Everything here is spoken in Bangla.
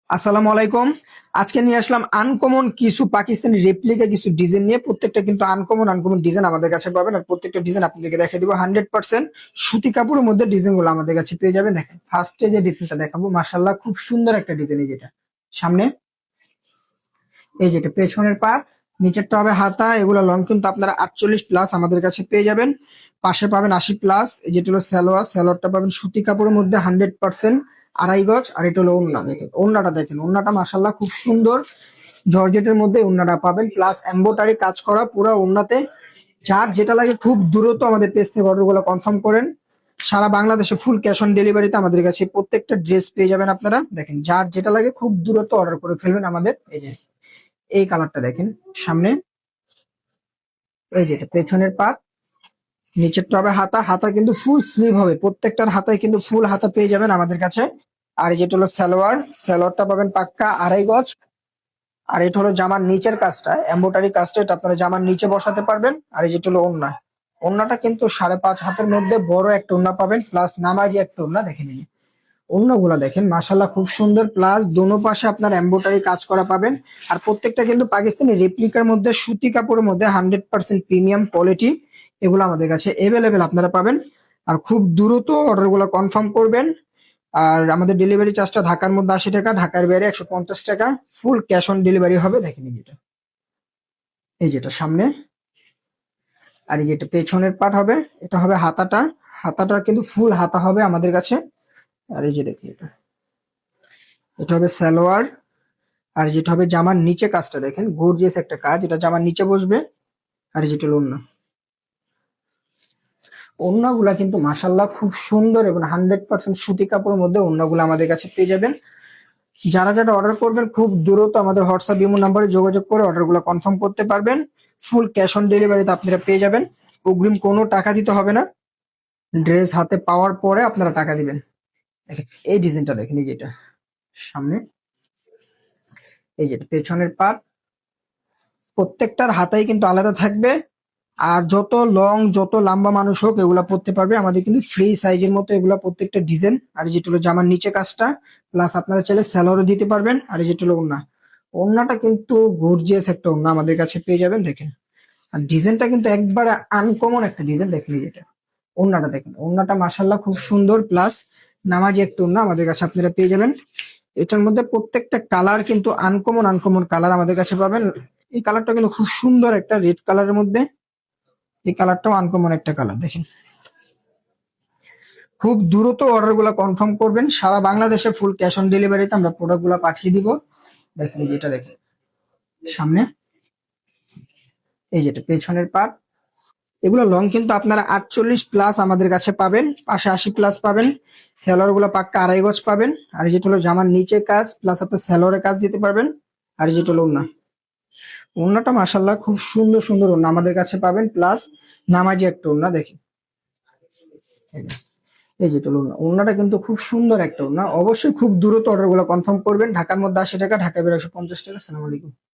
আসসালামু আলাইকুম। আজকে নিয়ে আসলাম আনকমন কিছু পাকিস্তানি রেপ্লিকা কিছু ডিজাইন নিয়ে। প্রত্যেকটা কিন্তু আনকমন আনকমন ডিজাইন আমাদের কাছে পাবেন, আর প্রত্যেকটা ডিজাইন আপনাদেরকে দেখিয়ে দিব 100% সুতি কাপড়ের মধ্যে ডিজাইন গুলো আমাদের কাছে পেয়ে যাবেন। দেখেন ফার্স্টে যে ডিজাইনটা দেখাবো, মাশাআল্লাহ খুব সুন্দর একটা ডিজাইন। যেটা সামনে, এই যেটা পেছনের পার, নিচেরটা হবে হাতা। এগুলো লং কিন্তু আপনারা 48+ আমাদের কাছে পেয়ে যাবেন। পাশে পাবেন 80+। এই যেটা হলো সালোয়ার, সালোয়ারটা পাবেন সুতি কাপড়ের মধ্যে 100% আড়াই গজ। আর এটা হলো ওড়না। দেখেন ওড়নাটা, দেখেন ওড়নাটা মাশাআল্লাহ খুব সুন্দর জর্জেটের মধ্যে ওড়নাটা পাবেন, প্লাস এমব্রয়ডারি কাজ করা পুরো ওড়নাতে। যার যেটা লাগে খুব দ্রুত আমাদের পেজ থেকে অর্ডার গুলো কনফার্ম করেন। সারা বাংলাদেশে ফুল ক্যাশ অন ডেলিভারিতে আমাদের কাছে প্রত্যেকটা ড্রেস পেয়ে যাবেন আপনারা। দেখেন যার যেটা লাগে খুব দ্রুত অর্ডার করে ফেলবেন আমাদের। এই যে এই কালারটা দেখেন সামনে, এই যে এটা পেছনের পার্ট, নিচেরটা হবে হাতা। হাতা কিন্তু ফুল স্লিভ হবে, প্রত্যেকটার হাতায় কিন্তু ফুল হাতা পেয়ে যাবেন আমাদের কাছে। আর যেটা হলো সালোয়ার, সালোয়ারটা পাবেন পাক্কা আড়াই গজ। আর এটা হলো জামার নিচের কাজটা, এমব্রয়ডারি কাজটা, এটা আপনারা জামার নিচে বসাতে পারবেন। আর এই যেটা হলো ওড়না, ওড়নাটা কিন্তু 5.5 হাতের মধ্যে বড় একটা ওড়না পাবেন, প্লাস নামাজি একটা ওড়না। দেখে নিন ওড়নাগুলা দেখেন মাশাআল্লাহ খুব সুন্দর, প্লাস দোনো পাশে আপনার এমব্রয়ডারি কাজ করা পাবেন। আর প্রত্যেকটা কিন্তু পাকিস্তানি রেপ্লিকার মধ্যে সুতি কাপড়ের মধ্যে 100% প্রিমিয়াম কোয়ালিটি। এগুলো আমাদের কাছে এভেলেবেল আপনারা পাবেন। আর খুব দ্রুত অর্ডার গুলো কনফার্ম করবেন। আর আমাদের ডেলিভারি চার্জটা ঢাকার মধ্যে 80 টাকা, ঢাকার বাইরে 150 টাকা। ফুল ক্যাশ অন ডেলিভারি হবে। দেখেন যেটা, এই যেটা সামনে, আর এই যেটা পেছনের পার্ট হবে, এটা হবে হাতাটা। হাতাটা কিন্তু ফুল হাতা হবে আমাদের কাছে। আর এই যে দেখি এটা, এটা হবে সালোয়ার। আর যেটা হবে জামার নিচে কাজটা, দেখেন গর্জিয়াস একটা কাজ, এটা জামার নিচে বসবে। আর যেটা হলো ওড়না, ওড়নাগুলা কিন্তু মাশাআল্লাহ খুব সুন্দর এবং 100% সুতি কাপড়ের মধ্যে ওড়নাগুলো আমাদের কাছে পেয়ে যাবেন। যারা যারা অর্ডার করবেন খুব দ্রুত আমাদের হোয়াটসঅ্যাপ ইমো নাম্বারে যোগাযোগ করে অর্ডারগুলো কনফার্ম করতে পারবেন। ফুল ক্যাশ অন ডেলিভারিতে আপনারা পেয়ে যাবেন, অগ্রিম কোনো টাকা দিতে হবে না। ড্রেস হাতে পাওয়ার পরে আপনারা টাকা দিবেন। দেখেন এই ডিজাইনটা, দেখেন এই যেটা সামনে, এই যেটা পেছনের পার্ট, প্রত্যেকটার হাতাই কিন্তু আলাদা থাকবে। আর যত লং যত লম্বা মানুষ হোক এগুলা পরতে পারবে, আমাদের কিন্তু ফ্রি সাইজের মতো এগুলা প্রত্যেকটা ডিজাইন। আর যেটা হলো জামার নিচে কাজটা, প্লাস আপনারা চাইলে স্যালোয়ারও দিতে পারবেন। আর যেটা হলো ওড়না, ওড়নাটা কিন্তু গর্জিয়াস একটা ওড়না আমাদের কাছে পেয়ে যাবেন। দেখেন আর ডিজাইনটা কিন্তু একবারে আনকমন একটা ডিজাইন। দেখেন এই যেটা ওড়নাটা, দেখেন ওড়নাটা মাশাআল্লাহ খুব সুন্দর, প্লাস নামাজি একটা ওড়না আমাদের কাছে আপনারা পেয়ে যাবেন। এটার মধ্যে প্রত্যেকটা কালার কিন্তু আনকমন আনকমন কালার আমাদের কাছে পাবেন। এই কালারটা কিন্তু খুব সুন্দর একটা রেড কালারের মধ্যে, এই কালারটাও আনকমন একটা কালার। দেখেন খুব দ্রুত অর্ডার গুলা কনফার্ম করবেন, সারা বাংলাদেশে ফুল ক্যাশ অন ডেলিভারিতে আমরা প্রোডাক্ট গুলা পাঠিয়ে দিব। দেখেন এই যেটা, দেখেন সামনে, এই যেটা পেছনের পার্ট। এগুলো লং কিন্তু আপনারা 48+ আমাদের কাছে পাবেন, পাশে 80+ পাবেন। সেলর গুলো পাক্কা আড়াই গজ পাবেন। আর যেটা হলো জামার নিচে কাজ, প্লাস আপনার সেলরের কাজ দিতে পারবেন। আর যেটা হলো ওড়না, ওড়নাটা মাশাআল্লাহ খুব সুন্দর সুন্দর ওড়না আমাদের কাছে পাবেন, প্লাস নামাজি একটা ওড়না। দেখেন এই যেটা ওড়না, ওড়নাটা কিন্তু খুব সুন্দর একটা ওড়না। অবশ্যই খুব দ্রুত অর্ডার গুলো কনফার্ম করবেন। ঢাকার মধ্যে 80 টাকা, ঢাকা বের 150 টাকা। আসসালামু আলাইকুম।